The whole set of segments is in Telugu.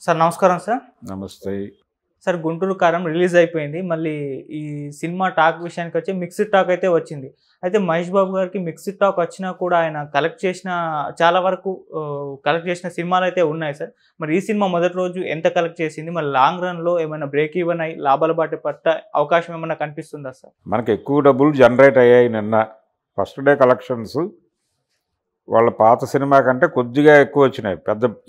సార్ నమస్కారం సార్. నమస్తే. సార్ 'గుంటూరు కారం' రిలీజ్ అయిపోయింది. మళ్ళీ ఈ సినిమా టాక్ విషయానికొచ్చి మిక్స్డ్ టాక్ అయితే వచ్చింది. అయితే మహేష్ బాబు గారికి మిక్స్డ్ టాక్ వచ్చినా కూడా ఆయన చాలా వరకు కలెక్ట్ చేసిన సినిమాలైతే ఉన్నాయి సార్. మరి ఈ సినిమా మొదటి రోజు ఎంత కలెక్ట్ చేసింది? మరి లాంగ్ రన్‌లో ఏమైనా బ్రేక్ ఈవెన్ అయ్యి లాభాల బాట పట్టే అవకాశం ఏమన్నా కనిపిస్తుందా సార్? మనకు ఎక్కువ డబ్బులు జనరేట్ అయ్యాయి నిన్న. ఫస్ట్ డే కలెక్షన్స్ వాళ్ళ పాత సినిమా కంటే కొద్దిగా ఎక్కువ వచ్చినాయి.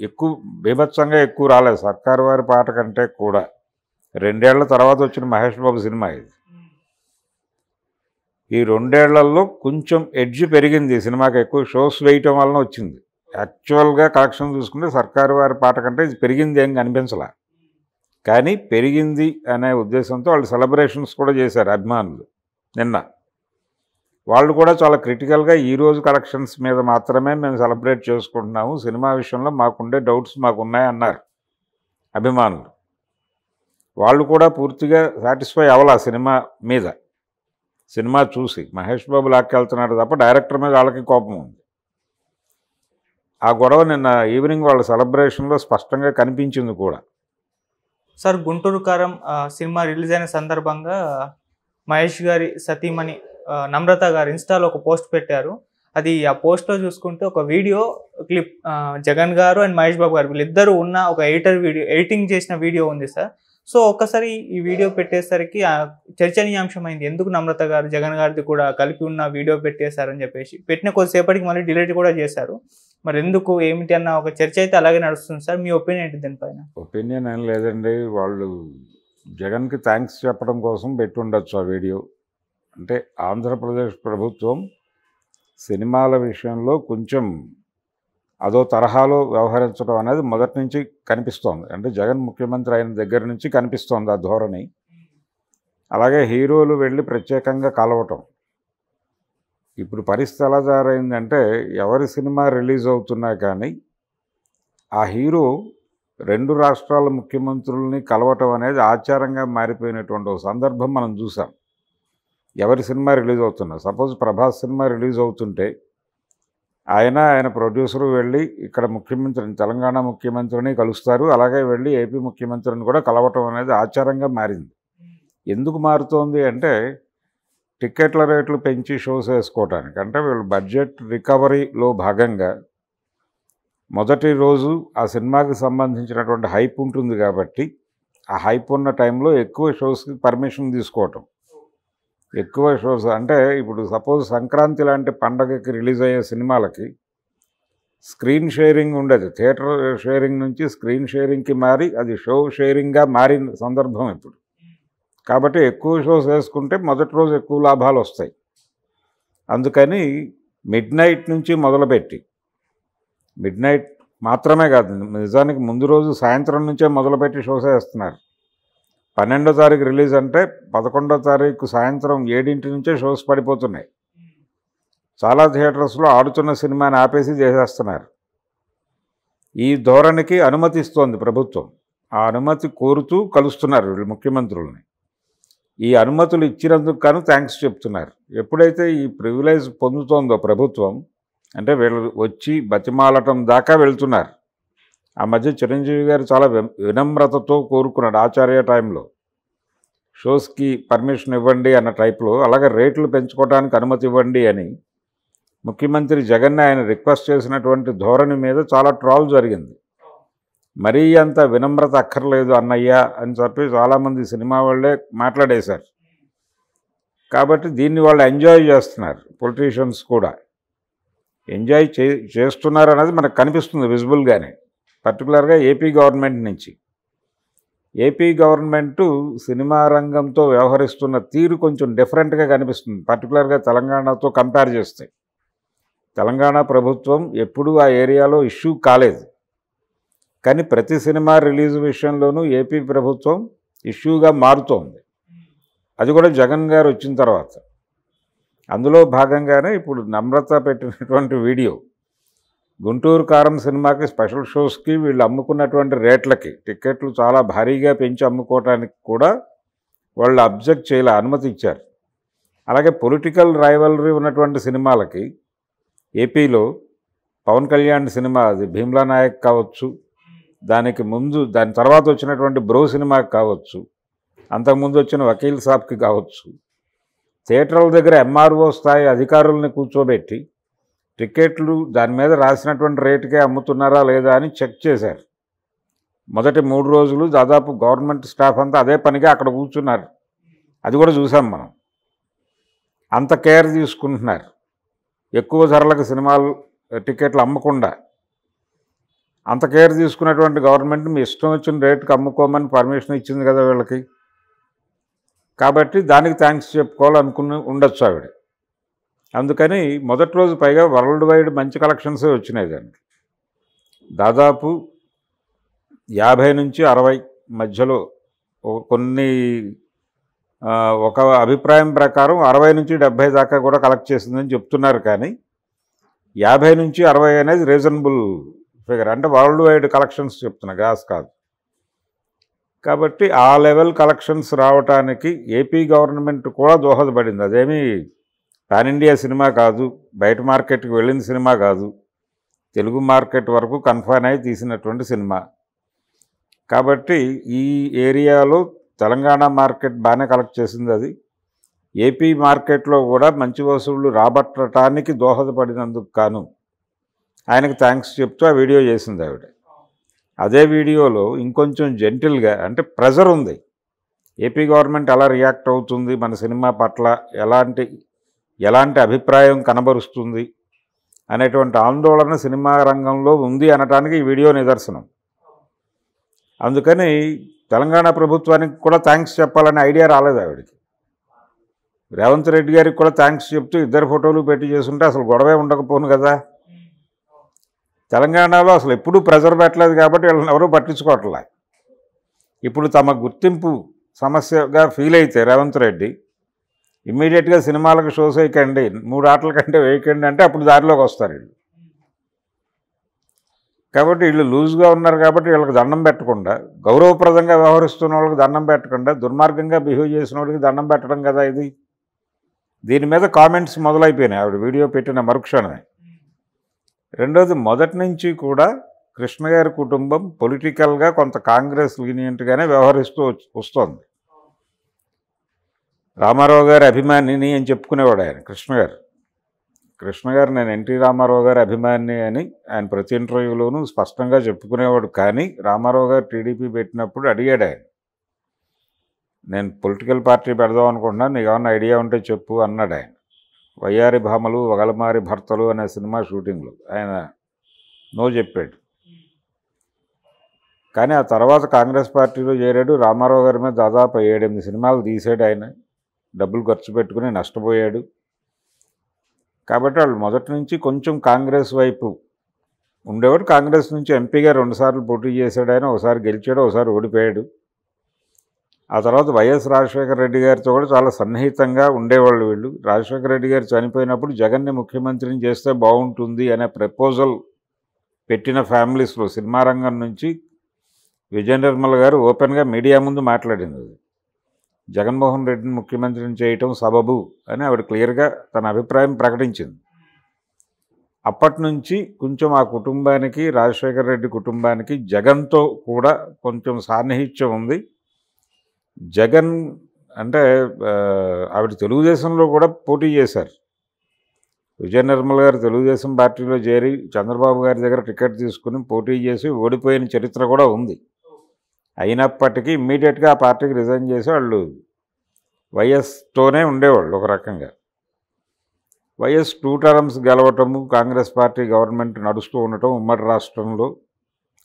ఎక్కువ బీభత్సంగా ఎక్కువ రాలేదు. సర్కారు వారి పాట కంటే కూడా 2 ఏళ్ల తర్వాత వచ్చిన మహేష్ బాబు సినిమా ఇది. ఈ 2 ఏళ్లలో కొంచెం ఎడ్జ్ పెరిగింది. ఈ సినిమాకి ఎక్కువ షోస్ వేయటం వలన వచ్చింది. యాక్చువల్గా కలెక్షన్ చూసుకుంటే సర్కారు వారి పాట కంటే ఇది పెరిగింది ఏం కనిపించలా. కానీ పెరిగింది అనే ఉద్దేశంతో వాళ్ళు సెలబ్రేషన్స్ కూడా చేశారు అభిమానులు నిన్న. వాళ్ళు కూడా చాలా క్రిటికల్గా ఈరోజు కలెక్షన్స్ మీద మాత్రమే మేము సెలబ్రేట్ చేసుకుంటున్నాము, సినిమా విషయంలో మాకుండే డౌట్స్ మాకున్నాయన్నారు అభిమానులు. వాళ్ళు కూడా పూర్తిగా సాటిస్ఫై అవ్వాల సినిమా మీద. సినిమా చూసి మహేష్ బాబు లాక్కెళ్తున్నాడు తప్ప డైరెక్టర్ మీద వాళ్ళకి కోపం ఉంది. ఆ గొడవ నిన్న ఈవినింగ్ వాళ్ళ సెలబ్రేషన్లో స్పష్టంగా కనిపించింది కూడా. సార్ 'గుంటూరు కారం' సినిమా రిలీజ్ అయిన సందర్భంగా మహేష్ గారి సతీమణి నమ్రత గారు ఇన్స్టాలో ఒక పోస్ట్ పెట్టారు. ఆ పోస్ట్లో చూసుకుంటే ఒక వీడియో క్లిప్ జగన్ గారు అండ్ మహేష్ బాబు గారు వీళ్ళిద్దరూ ఉన్న ఒక ఎడిటింగ్ చేసిన వీడియో ఉంది సార్. సో ఒక్కసారి ఈ వీడియో పెట్టేసరికి చర్చనీయాంశమైంది. ఎందుకు నమ్రత గారు జగన్ గారిది కూడా కలిపి ఉన్న వీడియో పెట్టేశారని చెప్పేసి. పెట్టిన కొద్దిసేపటికి మళ్ళీ డిలీట్ కూడా చేశారు. మరి ఎందుకు ఏమిటి అన్న ఒక చర్చ అయితే అలాగే నడుస్తుంది సార్. మీ ఒపీనియన్ ఏంటి దీనిపైన? ఒపీనియన్ ఏం లేదండి. వాళ్ళు జగన్కి థ్యాంక్స్ చెప్పడం కోసం పెట్టుండొచ్చు ఆ వీడియో. అంటే ఆంధ్రప్రదేశ్ ప్రభుత్వం సినిమాల విషయంలో కొంచెం అదో తరహాలో వ్యవహరించడం అనేది మొదటి నుంచి కనిపిస్తోంది. అంటే జగన్ ముఖ్యమంత్రి అయిన దగ్గర నుంచి కనిపిస్తోంది ఆ ధోరణి. అలాగే హీరోలు వెళ్ళి ప్రత్యేకంగా కలవటం. ఇప్పుడు పరిస్థితి ఎలా తయారైందంటే ఎవరి సినిమా రిలీజ్ అవుతున్నా కానీ ఆ హీరో 2 రాష్ట్రాల ముఖ్యమంత్రుల్ని కలవటం అనేది ఆచారంగా మారిపోయినటువంటి ఒక సందర్భం మనం చూసాం. ఎవరి సినిమా రిలీజ్ అవుతున్నా, సపోజ్ ప్రభాస్ సినిమా రిలీజ్ అవుతుంటే ఆయన ప్రొడ్యూసరు వెళ్ళి ఇక్కడ ముఖ్యమంత్రిని, తెలంగాణ ముఖ్యమంత్రిని కలుస్తారు. అలాగే వెళ్ళి ఏపీ ముఖ్యమంత్రిని కూడా కలవటం అనేది ఆచారంగా మారింది. ఎందుకు మారుతోంది అంటే టిక్కెట్ల రేట్లు పెంచి షోస్ వేసుకోవటానికి. అంటే వీళ్ళు బడ్జెట్ రికవరీలో భాగంగా మొదటి రోజు ఆ సినిమాకి సంబంధించినటువంటి హైప్ ఉంటుంది కాబట్టి ఆ హైప్ ఉన్న టైంలో ఎక్కువ షోస్కి పర్మిషన్ తీసుకోవటం. ఎక్కువ షోస్ అంటే ఇప్పుడు సపోజ్ సంక్రాంతి లాంటి పండగకి రిలీజ్ అయ్యే సినిమాలకి స్క్రీన్ షేరింగ్ ఉండేది. థియేటర్ షేరింగ్ నుంచి స్క్రీన్ షేరింగ్కి మారి అది షో షేరింగ్గా మారిన సందర్భం ఇప్పుడు. కాబట్టి ఎక్కువ షోస్ వేసుకుంటే మొదటి రోజు ఎక్కువ లాభాలు వస్తాయి. అందుకని మిడ్నైట్ నుంచి మొదలుపెట్టి, మిడ్నైట్ మాత్రమే కాదు, నిజానికి ముందు రోజు సాయంత్రం నుంచే మొదలుపెట్టి షోస్ వేస్తున్నారు. 12వ తారీఖు రిలీజ్ అంటే 11వ తారీఖు సాయంత్రం 7 నుంచే షోస్ పడిపోతున్నాయి. చాలా థియేటర్స్లో ఆడుతున్న సినిమాని ఆపేసి చేసేస్తున్నారు. ఈ ధోరణికి అనుమతి ఇస్తోంది ప్రభుత్వం. ఆ అనుమతి కోరుతూ కలుస్తున్నారు వీళ్ళు ముఖ్యమంత్రుల్ని. ఈ అనుమతులు ఇచ్చినందుకు గాను థ్యాంక్స్ చెప్తున్నారు. ఎప్పుడైతే ఈ ప్రివిలేజ్ పొందుతోందో ప్రభుత్వం, అంటే వీళ్ళు వచ్చి బతిమాలటం దాకా వెళ్తున్నారు. ఆ మధ్య చిరంజీవి గారు చాలా వినమ్రతతో కోరుకున్నాడు ఆచార్య టైంలో, షోస్కి పర్మిషన్ ఇవ్వండి అన్న టైప్లో. అలాగే రేట్లు పెంచుకోవడానికి అనుమతి ఇవ్వండి అని ముఖ్యమంత్రి జగన్ ఆయన రిక్వెస్ట్ చేసినటువంటి ధోరణి మీద చాలా ట్రాల్ జరిగింది. మరీ అంత వినమ్రత అక్కర్లేదు అన్నయ్య అని చెప్పి చాలామంది సినిమా వాళ్ళే మాట్లాడేశారు. కాబట్టి దీన్ని వాళ్ళు ఎంజాయ్ చేస్తున్నారు. పొలిటీషియన్స్ కూడా ఎంజాయ్ చేస్తున్నారు అనేది మనకు కనిపిస్తుంది విజిబుల్గానే. పర్టికులర్గా ఏపీ గవర్నమెంట్ నుంచి. ఏపీ గవర్నమెంటు సినిమా రంగంతో వ్యవహరిస్తున్న తీరు కొంచెం డిఫరెంట్గా కనిపిస్తుంది. పర్టికులర్గా తెలంగాణతో కంపేర్ చేస్తే తెలంగాణ ప్రభుత్వం ఎప్పుడూ ఆ ఏరియాలో ఇష్యూ కాలేదు. కానీ ప్రతి సినిమా రిలీజ్ విషయంలోనూ ఏపీ ప్రభుత్వం ఇష్యూగా మారుతోంది. అది కూడా జగన్ గారు వచ్చిన తర్వాత. అందులో భాగంగానే ఇప్పుడు నమ్రత పెట్టినటువంటి వీడియో, గుంటూరు కారం సినిమాకి స్పెషల్ షోస్కి వీళ్ళు అమ్ముకున్నటువంటి రేట్లకి టిక్కెట్లు చాలా భారీగా పెంచి అమ్ముకోవటానికి కూడా వాళ్ళు అబ్జెక్ట్ చేయాలి, అనుమతి ఇచ్చారు. అలాగే పొలిటికల్ రైవలరీ ఉన్నటువంటి సినిమాలకి ఏపీలో పవన్ కళ్యాణ్ సినిమా, అది భీమ్లా నాయక్ కావచ్చు, దానికి ముందు దాని తర్వాత వచ్చినటువంటి బ్రో సినిమాకి కావచ్చు, అంతకుముందు వచ్చిన వకీల్ సాబ్కి కావచ్చు, థియేటర్ల దగ్గర ఎంఆర్ఓ స్థాయి అధికారుల్ని కూర్చోబెట్టి టికెట్లు దాని మీద రాసినటువంటి రేటుకే అమ్ముతున్నారా లేదా అని చెక్ చేశారు. మొదటి 3 రోజులు దాదాపు గవర్నమెంట్ స్టాఫ్ అంతా అదే పనిగా అక్కడ కూర్చున్నారు. అది కూడా చూసాం మనం. అంత కేర్ తీసుకుంటున్నారు. ఎక్కువ ధరలకు సినిమాలు టికెట్లు అమ్మకుండా అంత కేర్ తీసుకున్నటువంటి గవర్నమెంట్ మీ ఇష్టం వచ్చిన రేటుకి అమ్ముకోమని పర్మిషన్ ఇచ్చింది కదా వీళ్ళకి. కాబట్టి దానికి థ్యాంక్స్ చెప్పుకోవాలనుకుని ఉండొచ్చు ఆవిడ. అందుకని మొదటి రోజు పైగా వరల్డ్ వైడ్ మంచి కలెక్షన్సే వచ్చినాయి దానికి. దాదాపు 50 నుంచి 60 మధ్యలో కొన్ని ఒక అభిప్రాయం ప్రకారం 60 నుంచి 70 దాకా కూడా కలెక్ట్ చేసిందని చెప్తున్నారు. కానీ 50 నుంచి 60 అనేది రీజనబుల్ ఫిగర్. అంటే వరల్డ్ వైడ్ కలెక్షన్స్ చెప్తున్నా, గ్రాస్ కాదు. కాబట్టి ఆ లెవెల్ కలెక్షన్స్ రావటానికి ఏపీ గవర్నమెంట్ కూడా దోహదపడింది. అదేమీ పాన్ ఇండియా సినిమా కాదు, బయట మార్కెట్కి వెళ్ళిన సినిమా కాదు, తెలుగు మార్కెట్ వరకు కన్ఫైన్ అయి తీసినటువంటి సినిమా. కాబట్టి ఈ ఏరియాలో తెలంగాణ మార్కెట్ బాగానే కలెక్ట్ చేసింది. అది ఏపీ మార్కెట్లో కూడా మంచి వసూళ్లు రాబట్టడానికి దోహదపడినందుకు కాను ఆయనకు థ్యాంక్స్ చెప్తూ ఆ వీడియో చేసింది ఆవిడ. అదే వీడియోలో ఇంకొంచెం జెంటిల్గా, అంటే ప్రెజర్ ఉంది, ఏపీ గవర్నమెంట్ ఎలా రియాక్ట్ అవుతుంది, మన సినిమా పట్ల ఎలాంటి అభిప్రాయం కనబరుస్తుంది అనేటువంటి ఆందోళన సినిమా రంగంలో ఉంది అనటానికి ఈ వీడియో నిదర్శనం. అందుకని తెలంగాణ ప్రభుత్వానికి కూడా థ్యాంక్స్ చెప్పాలనే ఐడియా రాలేదు ఆవిడకి. రేవంత్ రెడ్డి గారికి కూడా థ్యాంక్స్ చెప్తూ ఇద్దరు ఫోటోలు పెట్టి చేస్తుంటే అసలు గొడవే ఉండకపోను కదా. తెలంగాణలో అసలు ఎప్పుడూ ప్రెజర్ పెట్టలేదు కాబట్టి వీళ్ళని ఎవరూ పట్టించుకోవట్లే. ఇప్పుడు తమ గుర్తింపు సమస్యగా ఫీల్ అయితే రేవంత్ రెడ్డి ఇమ్మీడియట్గా సినిమాలకు షోస్ వేయకండి, 3 ఆటల కంటే వేయకండి అంటే అప్పుడు దారిలోకి వస్తారు వీళ్ళు. కాబట్టి వీళ్ళు లూజ్గా ఉన్నారు కాబట్టి వీళ్ళకి దండం పెట్టకుండా, గౌరవప్రదంగా వ్యవహరిస్తున్న వాళ్ళకి దండం పెట్టకుండా దుర్మార్గంగా బిహేవ్ చేసిన వాళ్ళకి దండం పెట్టడం కదా ఇది. దీని మీద కామెంట్స్ మొదలైపోయినాయి ఆవిడ వీడియో పెట్టిన మరుక్షణమే. రెండోది, మొదటి నుంచి కూడా కృష్ణ గారి కుటుంబం పొలిటికల్గా కొంత కాంగ్రెస్ లీనియంట్గానే వ్యవహరిస్తూ వస్తోంది. రామారావు గారి అభిమానిని అని చెప్పుకునేవాడు ఆయన. కృష్ణ గారు నేను ఎన్టీ రామారావు గారి అభిమాని అని ఆయన ప్రతి ఇంటర్వ్యూలోనూ స్పష్టంగా చెప్పుకునేవాడు. కానీ రామారావు గారు టీడీపీ పెట్టినప్పుడు అడిగాడు ఆయన, నేను పొలిటికల్ పార్టీ పెడదాం అనుకుంటున్నాను, నీకు ఏమన్నా ఐడియా ఉంటే చెప్పు అన్నాడు ఆయన. వయ్యారి భామలు వగలమారి భర్తలు అనే సినిమా షూటింగ్లో ఆయన నో చెప్పాడు. కానీ ఆ తర్వాత కాంగ్రెస్ పార్టీలో చేరాడు. రామారావు గారి మీద దాదాపు 7-8 సినిమాలు తీసాడు ఆయన. డబ్బులు ఖర్చు పెట్టుకుని నష్టపోయాడు. కాబట్టి వాళ్ళు మొదటి నుంచి కొంచెం కాంగ్రెస్ వైపు ఉండేవాడు. కాంగ్రెస్ నుంచి ఎంపీగా 2 సార్లు పోటీ చేశాడు ఆయన. ఒకసారి గెలిచాడు, ఒకసారి ఓడిపోయాడు. ఆ తర్వాత వైఎస్ రాజశేఖర రెడ్డి గారితో కూడా చాలా సన్నిహితంగా ఉండేవాళ్ళు వీళ్ళు. రాజశేఖర రెడ్డి గారు చనిపోయినప్పుడు జగన్ని ముఖ్యమంత్రిని చేస్తే బాగుంటుంది అనే ప్రపోజల్ పెట్టిన ఫ్యామిలీస్లో సినిమా రంగం నుంచి విజయ నిర్మల్ గారు ఓపెన్గా మీడియా ముందు మాట్లాడింది. జగన్మోహన్ రెడ్డిని ముఖ్యమంత్రిని చేయటం సబబు అని ఆవిడ క్లియర్గా తన అభిప్రాయం ప్రకటించింది. అప్పటి నుంచి కొంచెం ఆ కుటుంబానికి, రాజశేఖర రెడ్డి కుటుంబానికి జగన్తో కూడా కొంచెం సాన్నిహిత్యం ఉంది. జగన్ అంటే ఆవిడ తెలుగుదేశంలో కూడా పోటీ చేశారు. విజయ నిర్మల్ గారు తెలుగుదేశం పార్టీలో చేరి చంద్రబాబు గారి దగ్గర టికెట్ తీసుకుని పోటీ చేసి ఓడిపోయిన చరిత్ర కూడా ఉంది. అయినప్పటికీ ఇమ్మీడియట్గా ఆ పార్టీకి రిజైన్ చేసి వాళ్ళు వైఎస్తోనే ఉండేవాళ్ళు. ఒక రకంగా వైఎస్ 2 టర్మ్స్ గెలవటము, కాంగ్రెస్ పార్టీ గవర్నమెంట్ నడుస్తూ ఉండటం ఉమ్మడి రాష్ట్రంలో.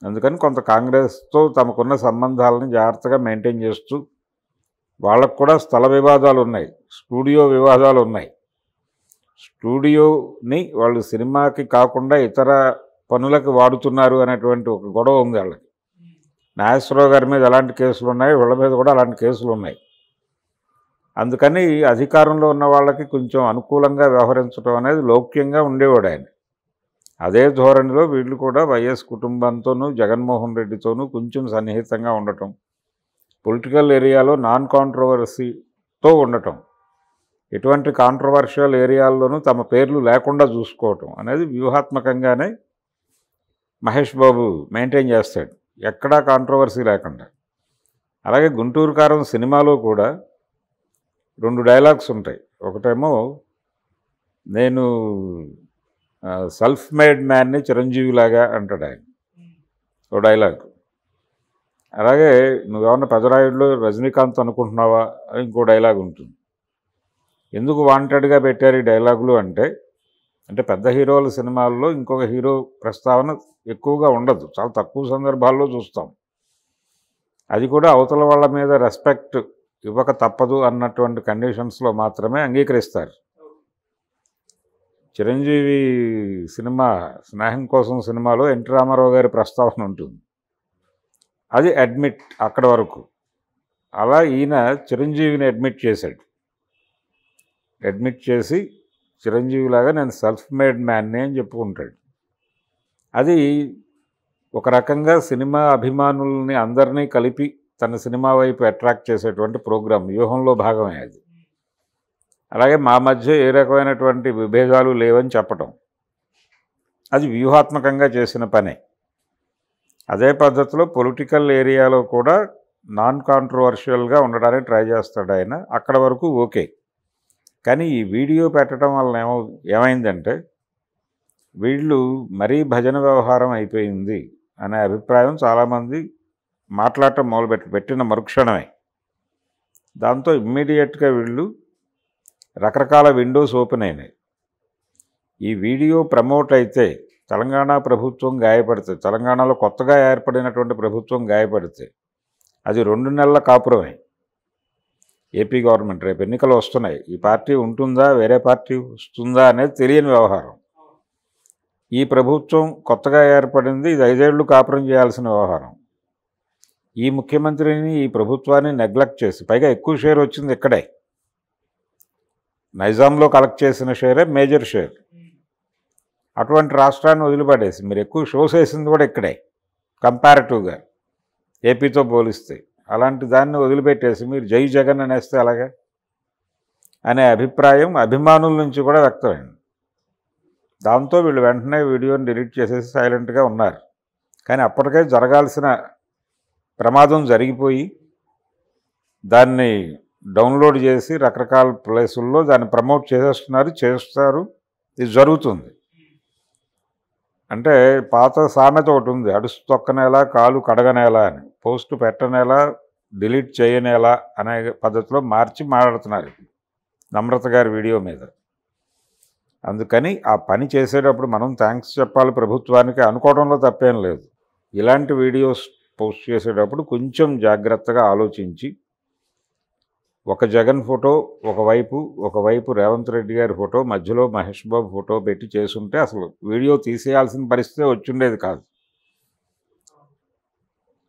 అందుకని కొంత కాంగ్రెస్తో తమకున్న సంబంధాలను జాగ్రత్తగా మెయింటైన్ చేస్తూ, వాళ్ళకు కూడా స్థల వివాదాలు ఉన్నాయి, స్టూడియో వివాదాలు ఉన్నాయి. స్టూడియోని వాళ్ళు సినిమాకి కాకుండా ఇతర పనులకు వాడుతున్నారు అనేటువంటి ఒక గొడవ ఉంది వాళ్ళకి. నాగేశ్వరరావు గారి మీద ఎలాంటి కేసులు ఉన్నాయి, వీళ్ళ మీద కూడా అలాంటి కేసులు ఉన్నాయి. అందుకని అధికారంలో ఉన్న వాళ్ళకి కొంచెం అనుకూలంగా వ్యవహరించడం అనేది లౌక్యంగా ఉండేవాడు ఆయన. అదే ధోరణిలో వీళ్ళు కూడా వైఎస్ కుటుంబంతోనూ జగన్మోహన్ రెడ్డితోనూ కొంచెం సన్నిహితంగా ఉండటం, పొలిటికల్ ఏరియాలో నాన్ కాంట్రవర్సీతో ఉండటం, ఎటువంటి కాంట్రవర్షియల్ ఏరియాల్లోనూ తమ పేర్లు లేకుండా చూసుకోవటం అనేది వ్యూహాత్మకంగానే మహేష్ బాబు మెయింటైన్ చేస్తాడు. ఎక్కడా కాంట్రవర్సీ లేకుండా. అలాగే గుంటూరు కారం సినిమాలో కూడా 2 డైలాగ్స్ ఉంటాయి. ఒకటేమో నేను సెల్ఫ్ మేడ్ మ్యాన్ని చిరంజీవిలాగా అంటాడు ఆయన, ఓ డైలాగ్. అలాగే నువ్వేమన్నా పెదరాయుడులో రజనీకాంత్ అనుకుంటున్నావా ఇంకో డైలాగ్ ఉంటుంది. ఎందుకు వాంటెడ్గా పెట్టారు ఈ డైలాగులు అంటే పెద్ద హీరోల సినిమాల్లో ఇంకొక హీరో ప్రస్తావన ఎక్కువగా ఉండదు, చాలా తక్కువ సందర్భాల్లో చూస్తాం. అది కూడా అవతల వాళ్ళ మీద రెస్పెక్ట్ ఇవ్వక తప్పదు అన్నటువంటి కండిషన్స్లో మాత్రమే అంగీకరిస్తారు. చిరంజీవి సినిమా స్నేహం కోసం సినిమాలో ఎన్టీ రామారావు గారి ప్రస్తావన ఉంటుంది, అది అడ్మిట్ అక్కడ వరకు. అలా ఈయన చిరంజీవిని అడ్మిట్ చేశాడు. అడ్మిట్ చేసి చిరంజీవిలాగా నేను సెల్ఫ్ మేడ్ మ్యాన్ని అని చెప్పుకుంటాడు. అది ఒక రకంగా సినిమా అభిమానుల్ని అందరినీ కలిపి తన సినిమా వైపు అట్రాక్ట్ చేసేటువంటి ప్రోగ్రాం, వ్యూహంలో భాగమే అది. అలాగే మా మధ్య ఏ రకమైనటువంటి విభేదాలు లేవని చెప్పటం, అది వ్యూహాత్మకంగా చేసిన పనే. అదే పద్ధతిలో పొలిటికల్ ఏరియాలో కూడా నాన్ కాంట్రవర్షియల్గా ఉండడానికి ట్రై చేస్తాడు ఆయన, అక్కడ వరకు ఓకే. కానీ ఈ వీడియో పెట్టడం వల్ల ఏమైందంటే వీళ్ళు మరీ భజన వ్యవహారం అయిపోయింది అనే అభిప్రాయం చాలామంది మాట్లాడటం పెట్టిన మరుక్షణమే. దాంతో ఇమ్మీడియట్గా వీళ్ళు రకరకాల విండోస్ ఓపెన్ అయినాయి. ఈ వీడియో ప్రమోట్ అయితే తెలంగాణ ప్రభుత్వం గాయపడితే, తెలంగాణలో కొత్తగా ఏర్పడినటువంటి ప్రభుత్వం గాయపడితే అది 2 నెలల కాపురమే. ఏపీ గవర్నమెంట్ రేపు ఎన్నికలు వస్తున్నాయి, ఈ పార్టీ ఉంటుందా వేరే పార్టీ వస్తుందా అనేది తెలియని వ్యవహారం. ఈ ప్రభుత్వం కొత్తగా ఏర్పడింది, ఇది 5 ఏళ్ళు కాపురం చేయాల్సిన వ్యవహారం. ఈ ముఖ్యమంత్రిని ఈ ప్రభుత్వాన్ని నెగ్లెక్ట్ చేసి, పైగా ఎక్కువ షేర్ వచ్చింది ఇక్కడే, నైజాంలో కలెక్ట్ చేసిన షేరే మేజర్ షేర్. అటువంటి రాష్ట్రాన్ని వదిలిపడేసి మీరు ఎక్కువ షోస్ వేసింది కూడా ఇక్కడే కంపారిటివ్గా ఏపీతో పోలిస్తే, అలాంటి దాన్ని వదిలిపెట్టేసి మీరు జై జగన్ అనేస్తే అలాగే అనే అభిప్రాయం అభిమానుల నుంచి కూడా వ్యక్తమైంది. దాంతో వీళ్ళు వెంటనే వీడియోని డిలీట్ చేసేసి సైలెంట్గా ఉన్నారు. కానీ అప్పటికే జరగాల్సిన ప్రమాదం జరిగిపోయి దాన్ని డౌన్లోడ్ చేసి రకరకాల ప్లేసుల్లో దాన్ని ప్రమోట్ చేస్తారు. ఇది జరుగుతుంది. అంటే పాత సామెత ఒకటి ఉంది, అడుసు తొక్కనేలా కాలు కడగనేలా అని. పోస్ట్ పెట్టనేలా డిలీట్ చేయనేలా అనే పద్ధతిలో మార్చి మాట్లాడుతున్నారు నమ్రత గారి వీడియో మీద. అందుకని ఆ పని చేసేటప్పుడు మనం థ్యాంక్స్ చెప్పాలి ప్రభుత్వానికి అనుకోవడంలో తప్పేం లేదు. ఇలాంటి వీడియోస్ పోస్ట్ చేసేటప్పుడు కొంచెం జాగ్రత్తగా ఆలోచించి, ఒక జగన్ ఫోటో ఒకవైపు రేవంత్ రెడ్డి గారి ఫోటో, మధ్యలో మహేష్ బాబు ఫోటో పెట్టి చేసుంటే అసలు వీడియో తీసేయాల్సిన పరిస్థితి వచ్చిండేది కాదు.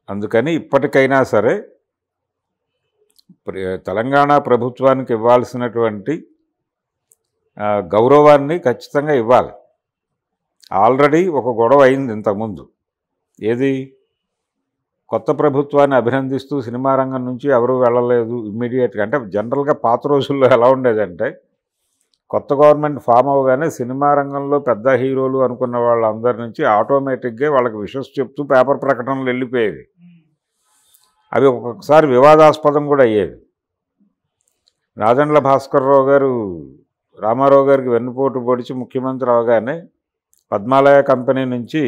అందుకని ఇప్పటికైనా సరే తెలంగాణ ప్రభుత్వానికి ఇవ్వాల్సినటువంటి గౌరవాన్ని ఖచ్చితంగా ఇవ్వాలి. ఆల్రెడీ ఒక గొడవ అయింది ఇంతకుముందు. ఏది? కొత్త ప్రభుత్వాన్ని అభినందిస్తూ సినిమా రంగం నుంచి ఎవరూ వెళ్ళలేదు ఇమ్మీడియట్గా. అంటే జనరల్గా పాత రోజుల్లో ఎలా ఉండేదంటే, కొత్త గవర్నమెంట్ ఫామ్ అవగానే సినిమా రంగంలో పెద్ద హీరోలు అనుకున్న వాళ్ళందరి నుంచి ఆటోమేటిక్గా వాళ్ళకి విషస్ చెప్తూ పేపర్ ప్రకటనలు వెళ్ళిపోయేవి. అవి ఒక్కొక్కసారి వివాదాస్పదం కూడా అయ్యేవి. రాజండ్ల భాస్కర్రావు గారు రామారావు గారికి వెన్నుపోటు పొడిచి ముఖ్యమంత్రి అవగానే పద్మాలయ కంపెనీ నుంచి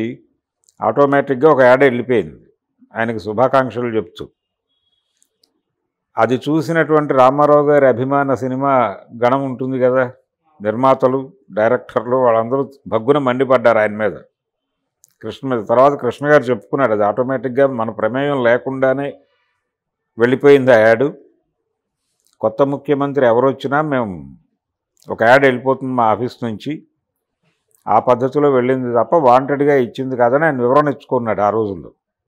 ఆటోమేటిక్గా ఒక యాడ్ వెళ్ళిపోయింది ఆయనకు శుభాకాంక్షలు చెప్తూ. అది చూసినటువంటి రామారావు గారి అభిమాన సినిమా గణం ఉంటుంది కదా, నిర్మాతలు, డైరెక్టర్లు, వాళ్ళందరూ భగ్గున మండిపడ్డారు ఆయన మీద, కృష్ణ మీద. తర్వాత కృష్ణ గారు చెప్పుకున్నాడు, అది ఆటోమేటిక్గా మన ప్రమేయం లేకుండానే వెళ్ళిపోయింది ఆ యాడ్. కొత్త ముఖ్యమంత్రి ఎవరు వచ్చినా మేము ఒక యాడ్ వెళ్ళిపోతుంది మా ఆఫీస్ నుంచి, ఆ పద్ధతిలో వెళ్ళింది తప్ప వాంటెడ్గా ఇచ్చింది కాదని ఆయన వివరణ ఇచ్చుకున్నాడు ఆ రోజుల్లో.